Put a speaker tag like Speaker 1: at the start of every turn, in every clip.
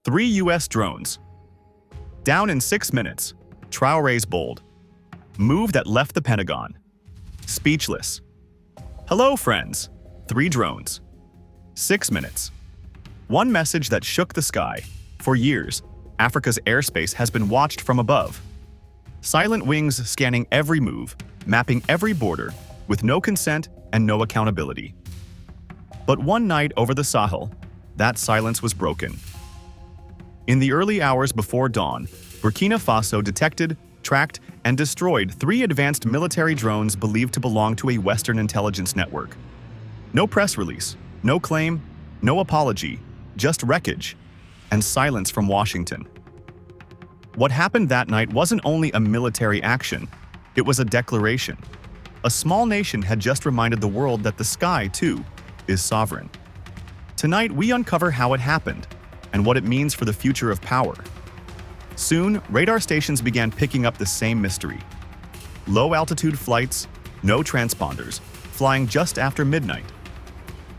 Speaker 1: 3 U.S. drones. Down in 6 minutes. Traoré's bold move that left the Pentagon speechless. Hello, friends. 3 drones. 6 minutes. One message that shook the sky. For years, Africa's airspace has been watched from above. Silent wings scanning every move, mapping every border, with no consent and no accountability. But one night over the Sahel, that silence was broken. In the early hours before dawn, Burkina Faso detected, tracked, and destroyed 3 advanced military drones believed to belong to a Western intelligence network. No press release, no claim, no apology, just wreckage and silence from Washington. What happened that night wasn't only a military action, it was a declaration. A small nation had just reminded the world that the sky, too, is sovereign. Tonight, we uncover how it happened and what it means for the future of power. Soon, radar stations began picking up the same mystery. Low-altitude flights, no transponders, flying just after midnight.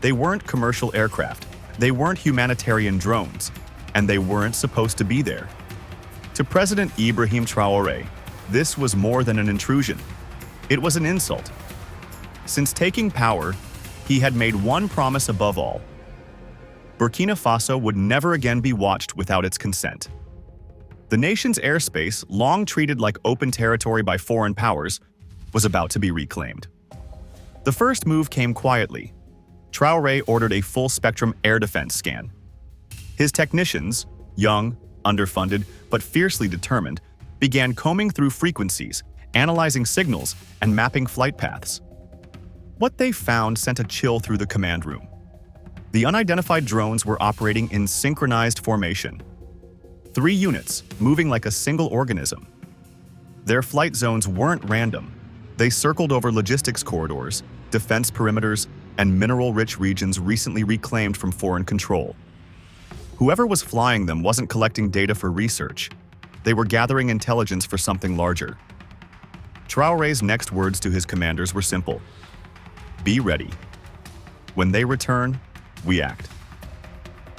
Speaker 1: They weren't commercial aircraft, they weren't humanitarian drones, and they weren't supposed to be there. To President Ibrahim Traoré, this was more than an intrusion. It was an insult. Since taking power, he had made one promise above all. Burkina Faso would never again be watched without its consent. The nation's airspace, long treated like open territory by foreign powers, was about to be reclaimed. The first move came quietly. Traoré ordered a full-spectrum air defense scan. His technicians, young, underfunded, but fiercely determined, began combing through frequencies, analyzing signals, and mapping flight paths. What they found sent a chill through the command room. The unidentified drones were operating in synchronized formation. 3 units, moving like a single organism. Their flight zones weren't random. They circled over logistics corridors, defense perimeters, and mineral-rich regions recently reclaimed from foreign control. Whoever was flying them wasn't collecting data for research. They were gathering intelligence for something larger. Traoré's next words to his commanders were simple. Be ready. When they return, we act.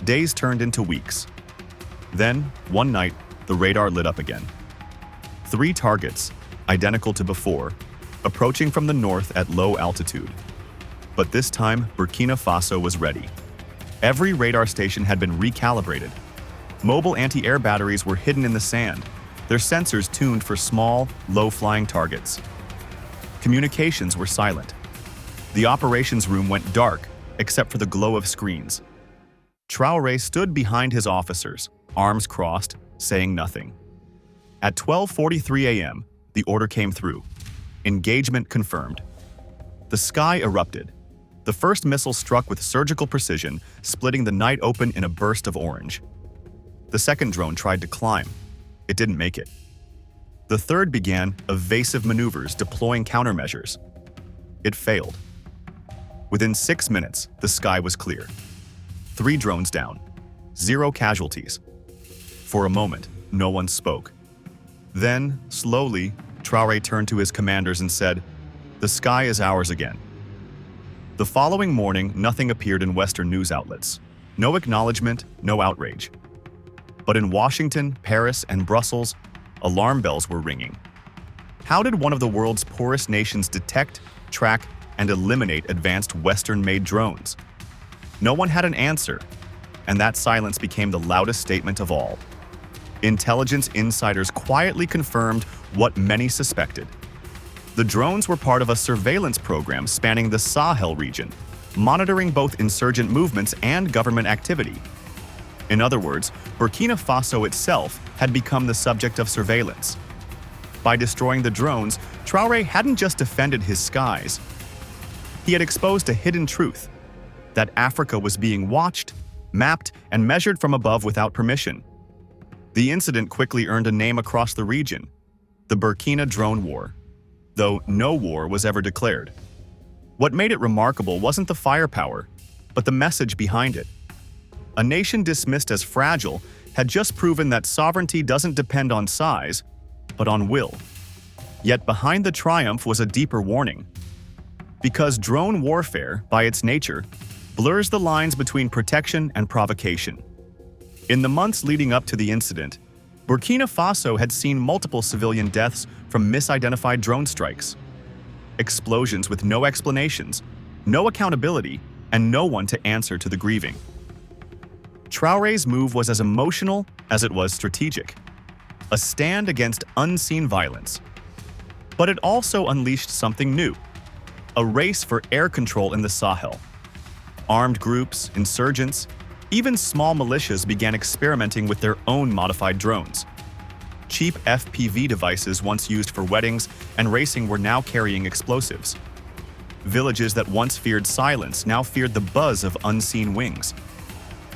Speaker 1: Days turned into weeks. Then, one night, the radar lit up again. 3 targets, identical to before, approaching from the north at low altitude. But this time, Burkina Faso was ready. Every radar station had been recalibrated. Mobile anti-air batteries were hidden in the sand, their sensors tuned for small, low-flying targets. Communications were silent. The operations room went dark, except for the glow of screens. Traoré stood behind his officers, arms crossed, saying nothing. At 12:43 a.m., the order came through. Engagement confirmed. The sky erupted. The first missile struck with surgical precision, splitting the night open in a burst of orange. The second drone tried to climb. It didn't make it. The third began evasive maneuvers, deploying countermeasures. It failed. Within 6 minutes, the sky was clear. 3 drones down. 0 casualties. For a moment, no one spoke. Then, slowly, Traoré turned to his commanders and said, "The sky is ours again." The following morning, nothing appeared in Western news outlets. No acknowledgement, no outrage. But in Washington, Paris, and Brussels, alarm bells were ringing. How did one of the world's poorest nations detect, track, and eliminate advanced Western-made drones? No one had an answer, and that silence became the loudest statement of all. Intelligence insiders quietly confirmed what many suspected. The drones were part of a surveillance program spanning the Sahel region, monitoring both insurgent movements and government activity. In other words, Burkina Faso itself had become the subject of surveillance. By destroying the drones, Traoré hadn't just defended his skies. He had exposed a hidden truth, that Africa was being watched, mapped, and measured from above without permission. The incident quickly earned a name across the region, the Burkina Drone War, though no war was ever declared. What made it remarkable wasn't the firepower, but the message behind it. A nation dismissed as fragile had just proven that sovereignty doesn't depend on size, but on will. Yet behind the triumph was a deeper warning. Because drone warfare, by its nature, blurs the lines between protection and provocation. In the months leading up to the incident, Burkina Faso had seen multiple civilian deaths from misidentified drone strikes. Explosions with no explanations, no accountability, and no one to answer to the grieving. Traoré's move was as emotional as it was strategic, a stand against unseen violence. But it also unleashed something new, a race for air control in the Sahel. Armed groups, insurgents, even small militias began experimenting with their own modified drones. Cheap FPV devices once used for weddings and racing were now carrying explosives. Villages that once feared silence now feared the buzz of unseen wings.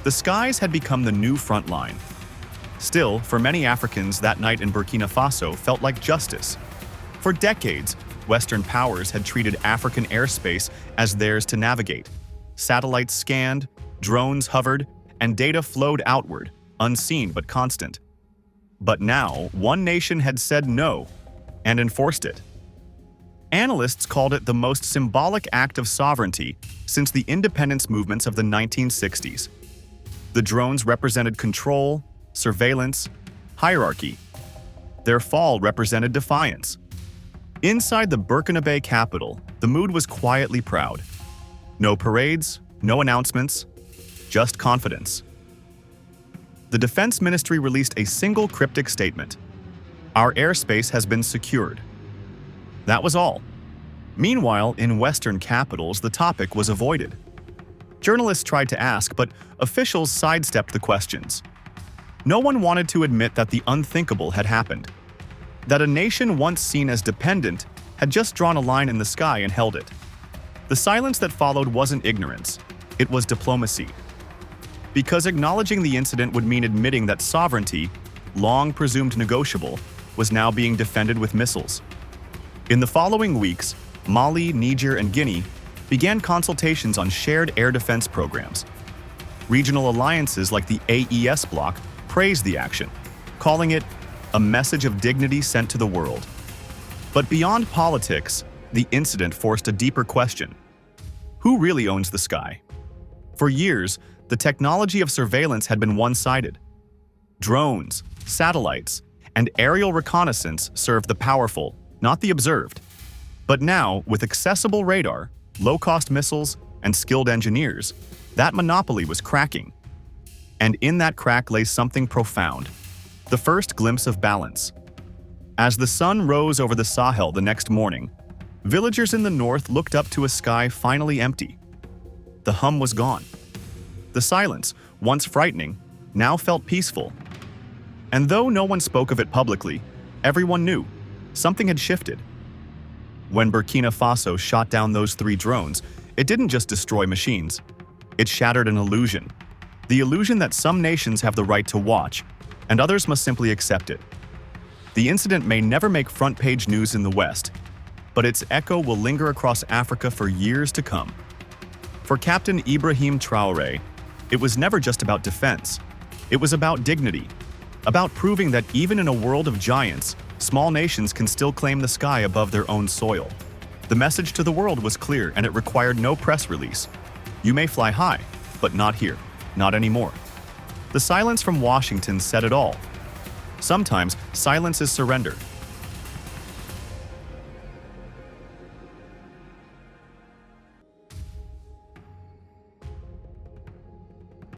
Speaker 1: The skies had become the new front line. Still, for many Africans, that night in Burkina Faso felt like justice. For decades, Western powers had treated African airspace as theirs to navigate. Satellites scanned, drones hovered, and data flowed outward, unseen but constant. But now, one nation had said no and enforced it. Analysts called it the most symbolic act of sovereignty since the independence movements of the 1960s. The drones represented control, surveillance, hierarchy. Their fall represented defiance. Inside the Burkina Faso capital, the mood was quietly proud. No parades, no announcements, just confidence. The Defense Ministry released a single cryptic statement: "Our airspace has been secured." That was all. Meanwhile, in Western capitals, the topic was avoided. Journalists tried to ask, but officials sidestepped the questions. No one wanted to admit that the unthinkable had happened, that a nation once seen as dependent had just drawn a line in the sky and held it. The silence that followed wasn't ignorance, it was diplomacy. Because acknowledging the incident would mean admitting that sovereignty, long presumed negotiable, was now being defended with missiles. In the following weeks, Mali, Niger, and Guinea began consultations on shared air defense programs. Regional alliances like the AES bloc praised the action, calling it a message of dignity sent to the world. But beyond politics, the incident forced a deeper question: who really owns the sky? For years, the technology of surveillance had been one-sided. Drones, satellites, and aerial reconnaissance served the powerful, not the observed. But now, with accessible radar, low-cost missiles, and skilled engineers, that monopoly was cracking. And in that crack lay something profound: the first glimpse of balance. As the sun rose over the Sahel the next morning, villagers in the north looked up to a sky finally empty. The hum was gone. The silence, once frightening, now felt peaceful. And though no one spoke of it publicly, everyone knew something had shifted. When Burkina Faso shot down those 3 drones, it didn't just destroy machines. It shattered an illusion. The illusion that some nations have the right to watch, and others must simply accept it. The incident may never make front-page news in the West, but its echo will linger across Africa for years to come. For Captain Ibrahim Traoré, it was never just about defense. It was about dignity, about proving that even in a world of giants, small nations can still claim the sky above their own soil. The message to the world was clear, and it required no press release. You may fly high, but not here, not anymore. The silence from Washington said it all. Sometimes, silence is surrender,